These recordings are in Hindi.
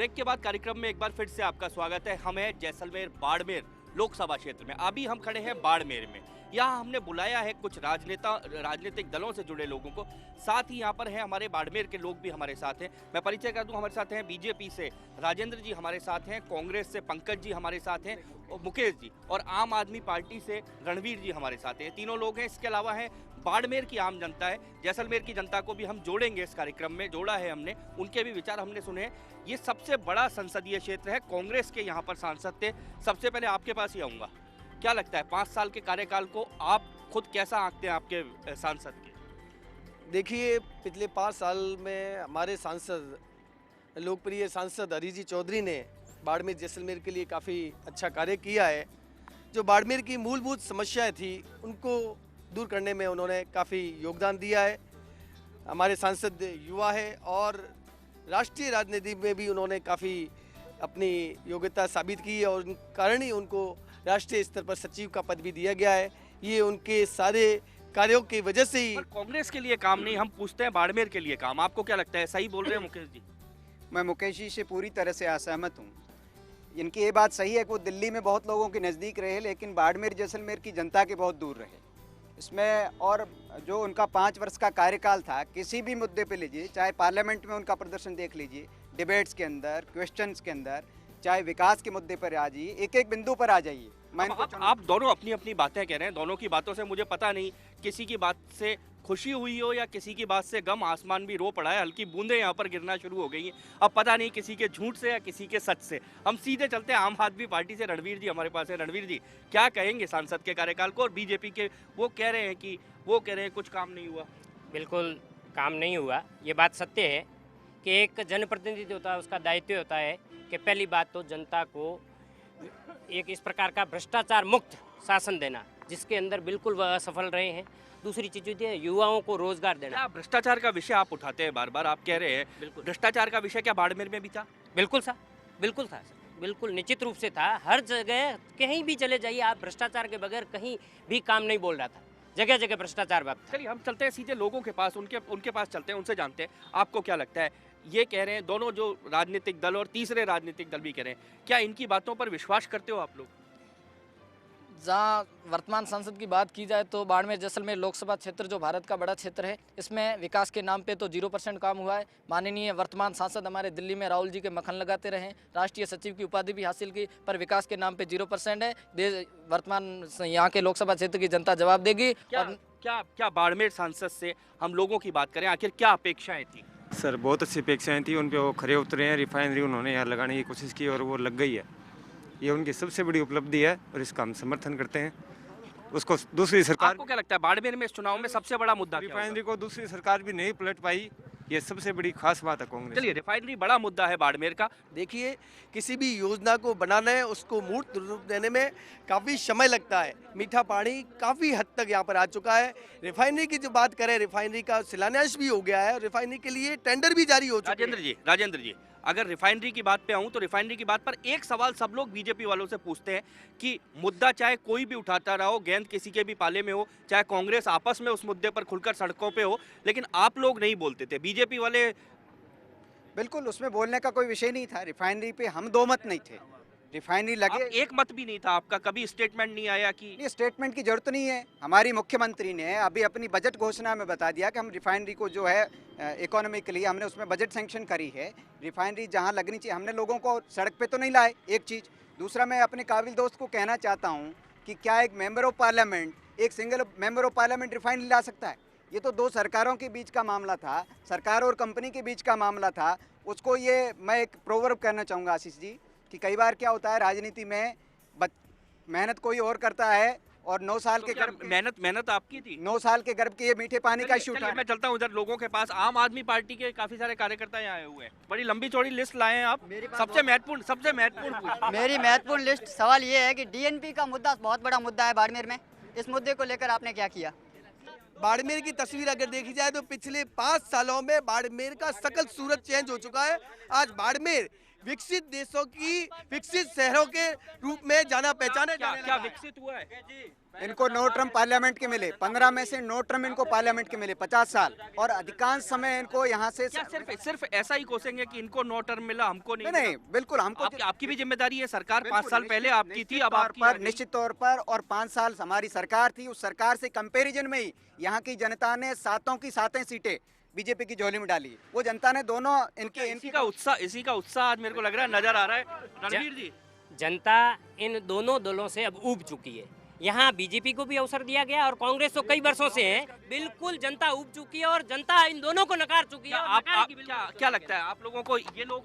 ब्रेक के बाद कार्यक्रम में एक बार फिर से आपका स्वागत है। हम हैं जैसलमेर बाड़मेर लोकसभा क्षेत्र में। अभी हम खड़े हैं बाड़मेर में। यहाँ हमने बुलाया है कुछ राजनीतिक दलों से जुड़े लोगों को। साथ ही यहाँ पर है हमारे बाड़मेर के लोग भी हमारे साथ हैं। मैं परिचय कर दूं, हमारे साथ हैं बीजेपी से राजेंद्र जी हमारे साथ हैं, कांग्रेस से पंकज जी हमारे साथ हैं, और मुकेश जी, और आम आदमी पार्टी से रणवीर जी हमारे साथ हैं। तीनों लोग हैं। इसके अलावा है बाड़मेर की आम जनता है। जैसलमेर की जनता को भी हम जोड़ेंगे इस कार्यक्रम में, जोड़ा है हमने, उनके भी विचार हमने सुने हैं। ये सबसे बड़ा संसदीय क्षेत्र है। कांग्रेस के यहाँ पर सांसद थे। सबसे पहले आपके पास ही आऊँगा, क्या लगता है 5 साल के कार्यकाल को आप खुद कैसा आंकते हैं आपके सांसद के? देखिए, पिछले 5 साल में हमारे सांसद, लोकप्रिय सांसद हरी जी चौधरी ने बाड़मेर जैसलमेर के लिए काफ़ी अच्छा कार्य किया है। जो बाड़मेर की मूलभूत समस्याएं थी उनको दूर करने में उन्होंने काफ़ी योगदान दिया है। हमारे सांसद युवा है और राष्ट्रीय राजनीति में भी उन्होंने काफ़ी अपनी योग्यता साबित की है और उन कारण ही उनको राष्ट्रीय स्तर पर सचिव का पद भी दिया गया है। ये उनके सारे कार्यों की वजह से ही। कांग्रेस के लिए काम नहीं, हम पूछते हैं बाड़मेर के लिए काम। आपको क्या लगता है, सही बोल रहे हैं मुकेश जी? मैं मुकेश जी से पूरी तरह से असहमत हूँ। इनकी ये बात सही है कि वो दिल्ली में बहुत लोगों के नज़दीक रहे, लेकिन बाड़मेर जैसलमेर की जनता के बहुत दूर रहे इसमें। और जो उनका 5 वर्ष का कार्यकाल था, किसी भी मुद्दे पे लीजिए, चाहे पार्लियामेंट में उनका प्रदर्शन देख लीजिए, डिबेट्स के अंदर, क्वेश्चंस के अंदर, चाहे विकास के मुद्दे पर आ जाइए, एक एक बिंदु पर आ जाइए। आप दोनों अपनी अपनी बातें कह रहे हैं। दोनों की बातों से मुझे पता नहीं किसी की बात से खुशी हुई हो या किसी की बात से गम। आसमान भी रो पड़ा है, हल्की बूंदें यहाँ पर गिरना शुरू हो गई हैं। अब पता नहीं किसी के झूठ से या किसी के सच से। हम सीधे चलते हैं आम आदमी पार्टी से। रणवीर जी हमारे पास है। रणवीर जी, क्या कहेंगे सांसद के कार्यकाल को? और बीजेपी के वो कह रहे हैं कुछ काम नहीं हुआ। बिल्कुल काम नहीं हुआ, ये बात सत्य है कि एक जनप्रतिनिधि होता है, उसका दायित्व होता है कि पहली बात तो जनता को एक इस प्रकार का भ्रष्टाचार मुक्त शासन देना, जिसके अंदर बिल्कुल वह असफल रहे हैं। दूसरी चीज़ होती है युवाओं को रोजगार देना। क्या भ्रष्टाचार का विषय आप उठाते हैं बार बार, आप कह रहे हैं बिल्कुल भ्रष्टाचार का विषय क्या बाड़मेर में भी था? बिल्कुल था, बिल्कुल था, बिल्कुल निश्चित रूप से था। हर जगह कहीं भी चले जाइए आप, भ्रष्टाचार के बगैर कहीं भी काम नहीं बोल रहा था। जगह जगह भ्रष्टाचार बात। चलिए हम चलते हैं सीधे लोगों के पास, उनके पास चलते हैं, उनसे जानते हैं आपको क्या लगता है। ये कह रहे हैं दोनों जो राजनीतिक दल और तीसरे राजनीतिक दल भी कह रहे हैं, क्या इनकी बातों पर विश्वास करते हो आप लोग? जहाँ वर्तमान सांसद की बात की जाए तो बाड़मेर जैसलमेर लोकसभा क्षेत्र जो भारत का बड़ा क्षेत्र है, इसमें विकास के नाम पे तो 0% काम हुआ है। माननीय वर्तमान सांसद हमारे दिल्ली में राहुल जी के मक्खन लगाते रहे, राष्ट्रीय सचिव की उपाधि भी हासिल की, पर विकास के नाम पे 0% है। वर्तमान यहाँ के लोकसभा क्षेत्र की जनता जवाब देगी। क्या बाड़मेर सांसद से हम लोगों की बात करें, आखिर क्या अपेक्षाएं थी? सर बहुत अच्छी अपेक्षाएं थी, उन पे वो खरे उतरे हैं। रिफाइनरी उन्होंने यहाँ लगाने की कोशिश की और वो लग गई है। ये उनकी सबसे बड़ी उपलब्धि है और इसका हम समर्थन करते हैं। उसको दूसरी सरकार, आपको क्या लगता है बाड़मेर में इस चुनाव में सबसे बड़ा मुद्दा क्या होगा? रिफाइनरी को दूसरी सरकार भी नहीं पलट पाई, ये सबसे बड़ी खास बात है कांग्रेस। चलिए, रिफाइनरी बड़ा मुद्दा है बाड़मेर का। देखिए, किसी भी योजना को बनाना है, उसको मूर्त रूप देने में काफ़ी समय लगता है। मीठा पानी काफ़ी हद तक यहाँ पर आ चुका है। रिफाइनरी की जो बात करें, रिफाइनरी का शिलान्यास भी हो गया है, रिफाइनरी के लिए टेंडर भी जारी हो चुका है। राजेंद्र जी, अगर रिफाइनरी की बात पे आऊं तो रिफाइनरी की बात पर एक सवाल सब लोग बीजेपी वालों से पूछते हैं कि मुद्दा चाहे कोई भी उठाता रहा हो, गेंद किसी के भी पाले में हो, चाहे कांग्रेस आपस में उस मुद्दे पर खुलकर सड़कों पे हो, लेकिन आप लोग नहीं बोलते थे, बीजेपी वाले। बिल्कुल उसमें बोलने का कोई विषय नहीं था। रिफाइनरी पे हम दो मत नहीं थे। रिफाइनरी लगे, एक मत भी नहीं था आपका, कभी स्टेटमेंट नहीं आया कि ये स्टेटमेंट की जरूरत नहीं है। हमारी मुख्यमंत्री ने अभी अपनी बजट घोषणा में बता दिया कि हम रिफाइनरी को जो है इकोनॉमिकली हमने उसमें बजट सैंक्शन करी है। रिफाइनरी जहां लगनी चाहिए, हमने लोगों को सड़क पे तो नहीं लाए, एक चीज़। दूसरा, मैं अपने काबिल दोस्त को कहना चाहता हूं कि क्या एक मेंबर ऑफ पार्लियामेंट, एक single member of parliament refinery ला सकता है? ये तो 2 सरकारों के बीच का मामला था, सरकार और कंपनी के बीच का मामला था। उसको ये मैं एक प्रोवर्ब कहना चाहूँगा आशीष जी, कि कई बार क्या होता है राजनीति में, मेहनत कोई और करता है और 9 साल के गर्भ, मेहनत आपकी थी। 9 साल के गर्भ के ये मीठे पानी का इश्यू उठा। मैं चलता हूँ उधर लोगों के पास। आम आदमी पार्टी के काफी सारे कार्यकर्ता यहाँ आए हुए हैं, बड़ी लंबी चौड़ी लिस्ट लाए हैं आप। सबसे महत्वपूर्ण मेरी महत्वपूर्ण लिस्ट सवाल ये है कि डीएनपी का मुद्दा बहुत बड़ा मुद्दा है बाड़मेर में। इस मुद्दे को लेकर आपने क्या किया? बाड़मेर की तस्वीर अगर देखी जाए तो पिछले 5 सालों में बाड़मेर का सकल सूरत चेंज हो चुका है। आज बाड़मेर विकसित देशों की विकसित शहरों के रूप में जाना पहचाना क्या जाने क्या लगा है। विकसित हुआ है? इनको 9 टर्म पार्लियामेंट के मिले, 15 में से 9 टर्म इनको पार्लियामेंट के मिले, 50 साल, और अधिकांश समय इनको यहाँ से क्या सिर्फ ऐसा ही कोसेंगे कि इनको 9 टर्म मिला, हमको नहीं नहीं, मिला? बिल्कुल हमको आपकी भी जिम्मेदारी है। सरकार 5 साल पहले आपकी थी, अब आपकी पर आ गई। निश्चित तौर पर, और 5 साल हमारी सरकार थी, उस सरकार से कंपैरिजन में ही यहाँ की जनता ने 7 की 7 सीटें बीजेपी की झोली में डाली। वो जनता ने दोनों इसी का उत्साह आज मेरे को लग रहा है नजर आ रहा है। रणवीर जी, जनता इन दोनों दलों से अब ऊब चुकी है। यहाँ बीजेपी को भी अवसर दिया गया और कांग्रेस तो कई वर्षों से है, बिल्कुल जनता ऊब चुकी है और जनता इन दोनों को नकार चुकी है। और नकारेगी बिल्कुल। क्या लगता है आप लोगों को?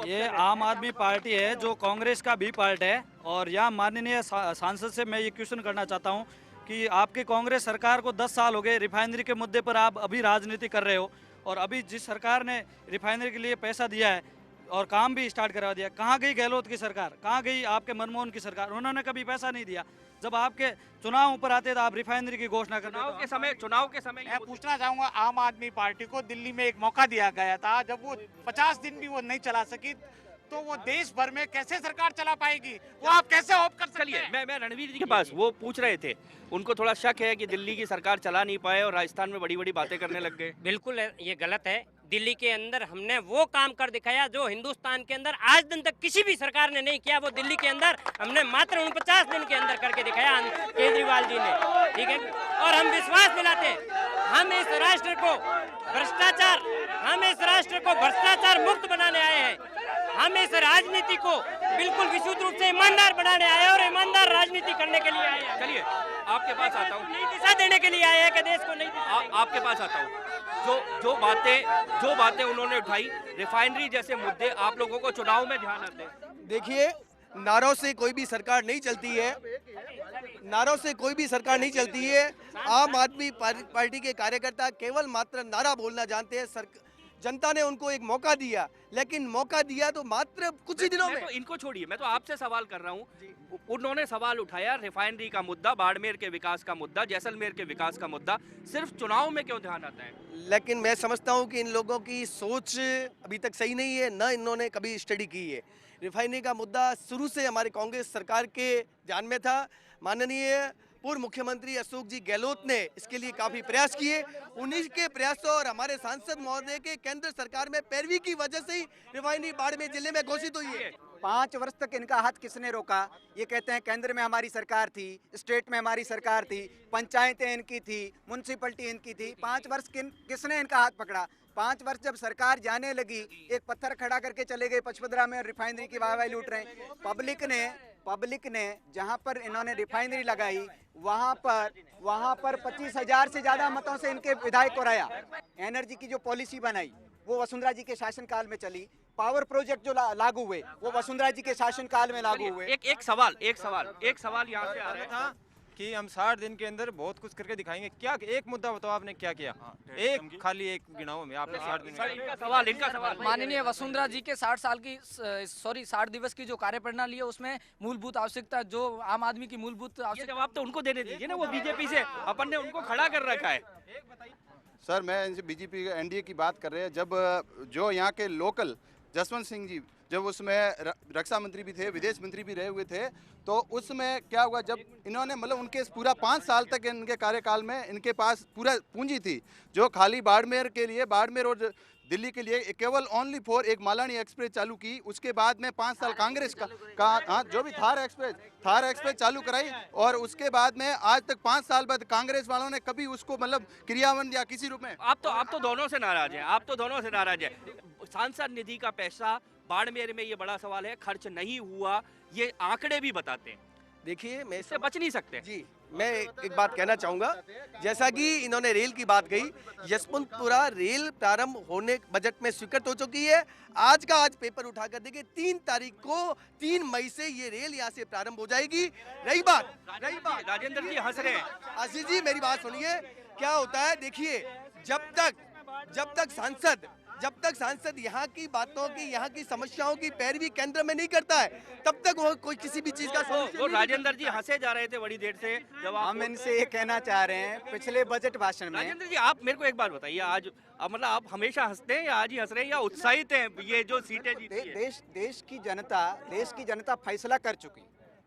ये आम आदमी पार्टी है जो कांग्रेस का भी पार्ट है, और यहाँ माननीय सांसद से मैं ये क्वेश्चन करना चाहता हूँ कि आपकी कांग्रेस सरकार को 10 साल हो गए, रिफाइनरी के मुद्दे पर आप अभी राजनीति कर रहे हो, और अभी जिस सरकार ने रिफाइनरी के लिए पैसा दिया है और काम भी स्टार्ट करवा दिया, कहाँ गई गहलोत की सरकार, कहाँ गई आपके मनमोहन की सरकार? उन्होंने कभी पैसा नहीं दिया। जब आपके चुनाव ऊपर आते तो आप रिफाइनरी की घोषणा करते चुनाव के समय मैं पूछना चाहूंगा, आम आदमी पार्टी को दिल्ली में एक मौका दिया गया था, जब वो 50 दिन भी वो नहीं चला सकी, तो वो देश भर में कैसे सरकार चला पाएगी? वो आप कैसे होप कर सकते चलिए, हैं? मैं रणवीर जी के पास, वो पूछ रहे थे, उनको थोड़ा शक है कि दिल्ली की सरकार चला नहीं पाए और राजस्थान में बड़ी बड़ी बातें करने लग गए। बिल्कुल ये गलत है। दिल्ली के अंदर हमने वो काम कर दिखाया जो हिंदुस्तान के अंदर आज दिन तक किसी भी सरकार ने नहीं किया। वो दिल्ली के अंदर हमने मात्र 49 दिन के अंदर करके दिखाया केजरीवाल जी ने, ठीक है। और हम विश्वास दिलाते हैं, हम इस राष्ट्र को भ्रष्टाचार मुक्त बनाने आए हैं। हम इस राजनीति को बिल्कुल विशुद्ध रूप से ईमानदार बनाने आए हैं और ईमानदार राजनीति करने के लिए आए हैं। चलिए, आपके पास आता हूँ, नई दिशा देने के लिए आए हैं कि देश को नई दिशा देंगे। आपके पास आता हूँ। जो बातें उन्होंने उठाई, रिफाइनरी जैसे मुद्दे, आप लोगों को चुनाव में ध्यान आते हैं? देखिए, नारों से कोई भी सरकार नहीं चलती है, नारों से कोई भी सरकार नहीं चलती है। आम आदमी पार्टी के कार्यकर्ता केवल मात्र नारा बोलना जानते हैं। जनता ने उनको एक मौका दिया, लेकिन मौका दिया तो मात्र कुछ ही दिनों में। तो इनको छोड़िए, मैं तो आपसे सवाल कर रहा हूँ। उन्होंने सवाल उठाया रिफाइनरी का मुद्दा, बाड़मेर के विकास का मुद्दा, जैसलमेर के विकास का मुद्दा, सिर्फ चुनाव में क्यों ध्यान आता है? लेकिन मैं समझता हूँ कि इन लोगों की सोच अभी तक सही नहीं है, न इन्होंने कभी स्टडी की है। रिफाइनरी का मुद्दा शुरू से हमारी कांग्रेस सरकार के ध्यान में था। माननीय पूर्व मुख्यमंत्री अशोक जी गहलोत ने इसके लिए काफी प्रयास किए। उन्हीं के प्रयासों और हमारे सांसद महोदय के केंद्र सरकार में पैरवी की वजह से ही रिफाइनरी बाड़मेर जिले में घोषित हुई है। 5 वर्ष तक इनका हाथ किसने रोका? ये कहते हैं केंद्र में हमारी सरकार थी, स्टेट में हमारी सरकार थी, पंचायतें इनकी थी, म्युनिसिपैलिटी इनकी थी। 5 वर्ष किसने इनका हाथ पकड़ा? 5 वर्ष जब सरकार जाने लगी, एक पत्थर खड़ा करके चले गए पचपदरा में, रिफाइनरी की वाहवाही लूट रहे हैं। पब्लिक ने जहां पर इन्होंने रिफाइनरी लगाई, वहां पर 25,000 से ज्यादा मतों से इनके विधायक को हराया। एनर्जी की जो पॉलिसी बनाई वो वसुंधरा जी के शासनकाल में चली। पावर प्रोजेक्ट जो लागू हुए वो वसुंधरा जी के शासनकाल में लागू हुए। एक सवाल यहाँ से आ रहा था कि हम 60 दिन के अंदर बहुत कुछ करके दिखाएंगे। क्या एक मुद्दा बताओ आपने क्या किया? एक खाली एक गिनाओ में आपने 60 दिन। इनका सवाल माननीय वसुंधरा जी के 60 दिवस की जो कार्यप्रणाली है, उसमें मूलभूत आवश्यकता, जो आम आदमी की मूलभूत ये आवश्यकता, जवाब तो उनको देने दीजिए ना, वो बीजेपी से अपन ने उनको खड़ा कर रखा है। सर, मैं इनसे बीजेपी एनडीए की बात कर रहे हैं। जब जो यहाँ के लोकल जसवंत सिंह जी जब उसमें रक्षा मंत्री भी थे, विदेश मंत्री भी रहे हुए थे, तो उसमें क्या हुआ, जब इन्होंने मतलब उनके पूरा 5 साल तक इनके कार्यकाल में इनके पास पूरा पूंजी थी जो खाली बाड़मेर के लिए, बाड़मेर और दिल्ली के लिए केवल ओनली फॉर एक मालानी एक्सप्रेस चालू की। उसके बाद में 5 साल कांग्रेस का हाँ, जो भी थार एक्सप्रेस चालू कराई, और उसके बाद में आज तक 5 साल बाद कांग्रेस वालों ने कभी उसको मतलब क्रियान्वयन या किसी रूप में। आप तो दोनों से नाराज हैं। सांसद निधि का पैसा बाड़मेर में, ये बड़ा सवाल है, खर्च नहीं हुआ, ये आंकड़े भी बताते हैं। देखिए, मैं इससे बच नहीं सकते जी। मैं एक बात कहना चाहूँगा, जैसा कि इन्होंने रेल की बात कही, यशवंतपुरा रेल प्रारंभ होने बजट में स्वीकृत हो चुकी है। आज पेपर उठाकर देखिए, 3 तारीख को 3 मई से ये रेल यहाँ से प्रारंभ हो जाएगी। रही बात राजेंद्र जी हंस रहे हैं। आशीष जी, मेरी बात सुनिए। क्या होता है, देखिए, जब तक जब तक सांसद यहाँ की बातों की, यहाँ की समस्याओं की पैरवी केंद्र में नहीं करता है, तब तक वो कोई किसी भी चीज का वो राजेंद्र जी हंसे जा रहे थे बड़ी देर से जब आप हम इनसे ये कहना चाह रहे हैं, पिछले बजट भाषण में राजेंद्र जी आप मेरे को एक बात बताइए, आज मतलब आप हमेशा हंसते हैं या आज ही हंस रहे हैं या उत्साहित हैं ये जो सीटें जीती है? देश की जनता फैसला कर चुकी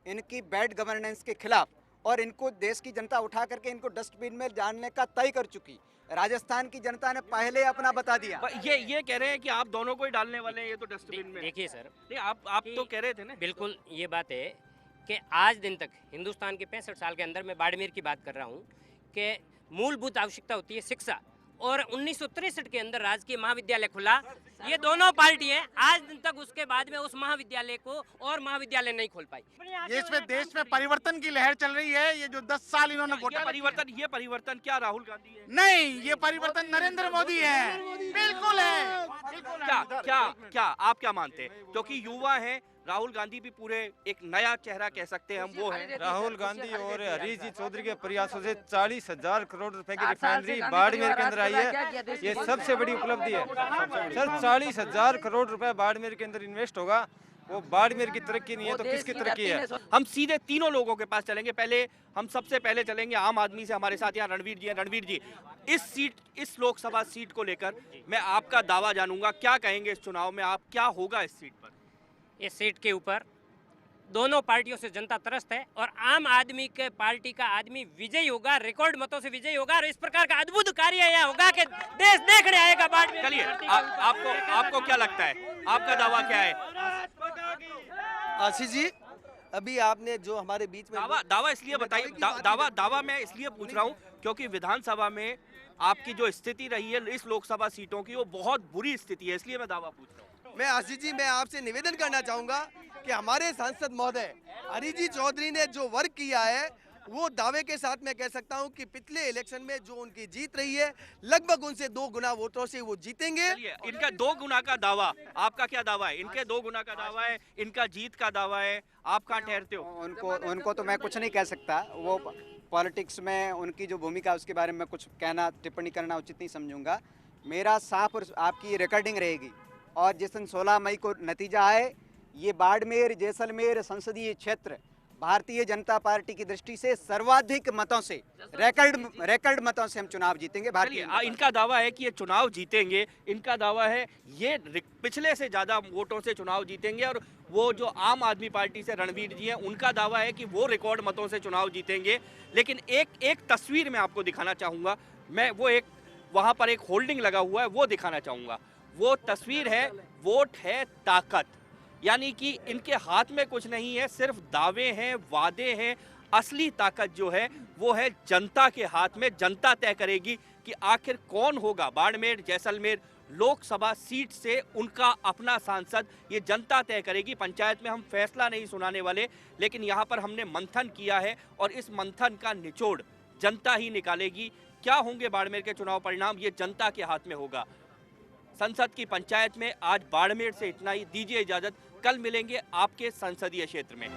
इनकी बैड गवर्नेंस के खिलाफ, और इनको देश की जनता उठा करके इनको डस्टबिन में डालने का तय कर चुकी। राजस्थान की जनता ने पहले अपना बता दिया। ये कह रहे हैं कि आप दोनों को ही डालने वाले हैं ये तो डस्टबिन में। देखिए सर, नहीं आप तो कह रहे थे ना। बिल्कुल ये बात है कि आज दिन तक हिंदुस्तान के 65 साल के अंदर, मैं बाड़मेर की बात कर रहा हूँ, कि मूलभूत आवश्यकता होती है शिक्षा, और 1963 के अंदर राजकीय महाविद्यालय खुला। ये दोनों पार्टियां आज दिन तक उसके बाद में उस महाविद्यालय को और महाविद्यालय नहीं खोल पाई। ये इसमें देश में परिवर्तन की लहर चल रही है। ये जो 10 साल इन्होंने घोटाला ये परिवर्तन क्या राहुल गांधी है? नहीं, ये परिवर्तन नरेंद्र मोदी है। बिल्कुल है, बिल्कुल है। क्या आप क्या मानते हैं? क्योंकि युवा हैं, राहुल गांधी भी पूरे एक नया चेहरा कह सकते हैं हम, वो है राहुल गांधी और हरीश जी चौधरी के प्रयासों से 40,000 करोड़ रुपए की रिफाइनरी बाड़मेर के अंदर आई है। ये सबसे बड़ी उपलब्धि है सर। 40,000 करोड़ रुपए बाड़मेर के अंदर इन्वेस्ट होगा, वो बाड़मेर की तरक्की नहीं है तो किसकी तरक्की है? हम सीधे तीनों लोगों के पास चलेंगे। हम सबसे पहले चलेंगे आम आदमी से। हमारे साथ यहाँ रणवीर जी हैं। रणवीर जी, इस लोकसभा सीट को लेकर मैं आपका दावा जानूंगा, क्या कहेंगे इस चुनाव में आप, क्या होगा इस सीट पर? इस सीट के ऊपर दोनों पार्टियों से जनता त्रस्त है, और आम आदमी के पार्टी का आदमी विजयी होगा, रिकॉर्ड मतों से विजयी होगा, और इस प्रकार का अद्भुत कार्य यह होगा कि देश देखने आएगा बाड़मेर। चलिए आपको क्या लगता है, आपका दावा क्या है? आशीष जी, अभी आपने जो हमारे बीच में दावा इसलिए बताइए, दावा मैं इसलिए पूछ रहा हूँ क्योंकि विधानसभा में आपकी जो स्थिति रही है इस लोकसभा सीटों की, वो बहुत बुरी स्थिति है, इसलिए मैं दावा पूछ रहा हूँ। मैं आशीष जी, मैं आपसे निवेदन करना चाहूंगा कि हमारे सांसद महोदय हरीश जी चौधरी ने जो वर्क किया है, वो दावे के साथ मैं कह सकता हूं कि पिछले इलेक्शन में जो उनकी जीत रही है, लगभग उनसे 2 गुना वोटों से वो जीतेंगे। इनका 2 गुना का दावा, आपका क्या दावा है? इनके 2 गुना का दावा है, इनका जीत का दावा है, आप कहाँ ठहरते हो? उनको तो मैं कुछ नहीं कह सकता। वो पॉलिटिक्स में उनकी जो भूमिका है उसके बारे में कुछ कहना, टिप्पणी करना उचित नहीं समझूंगा। मेरा साफ और आपकी रिकॉर्डिंग रहेगी, और जिस दिन 16 मई को नतीजा आए, ये बाड़मेर जैसलमेर संसदीय क्षेत्र भारतीय जनता पार्टी की दृष्टि से सर्वाधिक मतों से, रिकॉर्ड मतों से हम चुनाव जीतेंगे। इनका दावा है कि ये चुनाव जीतेंगे, इनका दावा है ये पिछले से ज्यादा वोटों से चुनाव जीतेंगे, और वो जो आम आदमी पार्टी से रणवीर जी हैं, उनका दावा है कि वो रिकॉर्ड मतों से चुनाव जीतेंगे। लेकिन एक तस्वीर मैं आपको दिखाना चाहूंगा, मैं वो एक वहां पर एक होल्डिंग लगा हुआ है वो दिखाना चाहूंगा। वो तस्वीर है वोट है ताकत, यानी कि इनके हाथ में कुछ नहीं है, सिर्फ दावे हैं, वादे हैं। असली ताकत जो है वो है जनता के हाथ में। जनता तय करेगी कि आखिर कौन होगा बाड़मेर जैसलमेर लोकसभा सीट से उनका अपना सांसद, ये जनता तय करेगी। पंचायत में हम फैसला नहीं सुनाने वाले, लेकिन यहाँ पर हमने मंथन किया है और इस मंथन का निचोड़ जनता ही निकालेगी। क्या होंगे बाड़मेर के चुनाव परिणाम, ये जनता के हाथ में होगा। संसद की पंचायत में आज बाड़मेर से इतना ही। दीजिए इजाजत, कल मिलेंगे आपके संसदीय क्षेत्र में।